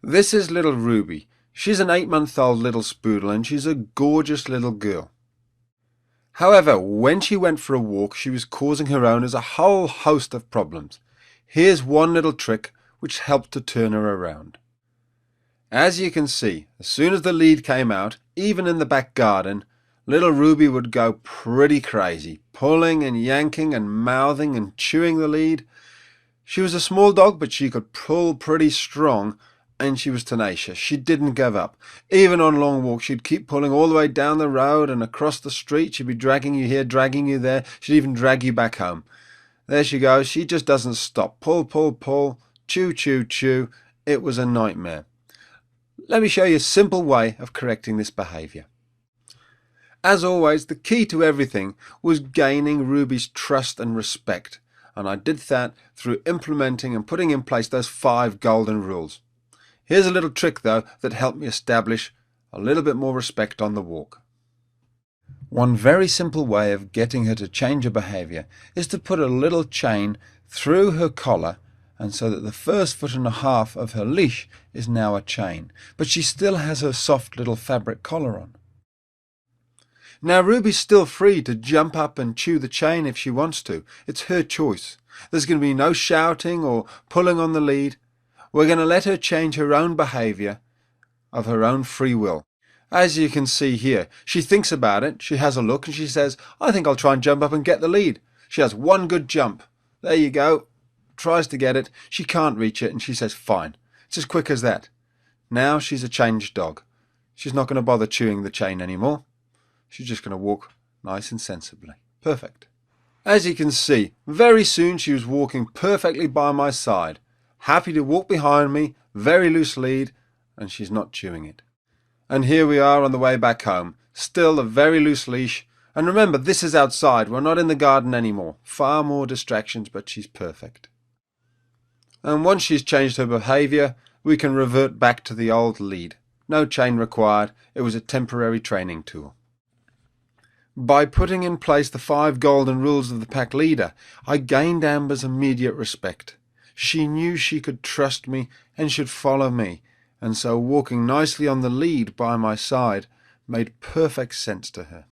This is little Ruby. She's an 8-month-old little spoodle and she's a gorgeous little girl. However, when she went for a walk, she was causing her owners a whole host of problems. Here's one little trick which helped to turn her around. As you can see, as soon as the lead came out, even in the back garden, little Ruby would go pretty crazy, pulling and yanking and mouthing and chewing the lead. She was a small dog, but she could pull pretty strong, and she was tenacious. She didn't give up. Even on long walks, she'd keep pulling all the way down the road and across the street. She'd be dragging you here, dragging you there. She'd even drag you back home. There she goes. She just doesn't stop. Pull, pull, pull, chew, chew, chew. It was a nightmare. Let me show you a simple way of correcting this behaviour. As always, the key to everything was gaining Ruby's trust and respect, and I did that through implementing and putting in place those 5 golden rules. Here's a little trick though that helped me establish a little bit more respect on the walk. One very simple way of getting her to change her behaviour is to put a little chain through her collar, and so that the first 1.5 foot of her leash is now a chain, but she still has her soft little fabric collar on. Now Ruby's still free to jump up and chew the chain if she wants to. It's her choice. There's going to be no shouting or pulling on the lead. We're going to let her change her own behaviour of her own free will. As you can see here, she thinks about it, she has a look and she says, I think I'll try and jump up and get the lead. She has one good jump. There you go. Tries to get it. She can't reach it and she says, fine. It's as quick as that. Now she's a changed dog. She's not going to bother chewing the chain anymore. She's just going to walk nice and sensibly. Perfect. As you can see, very soon she was walking perfectly by my side. Happy to walk behind me, very loose lead, and she's not chewing it. And here we are on the way back home. Still a very loose leash. And remember, this is outside. We're not in the garden anymore. Far more distractions, but she's perfect. And once she's changed her behaviour, we can revert back to the old lead. No chain required. It was a temporary training tool. By putting in place the 5 golden rules of the pack leader, I gained Amber's immediate respect. She knew she could trust me and should follow me, and so walking nicely on the lead by my side made perfect sense to her.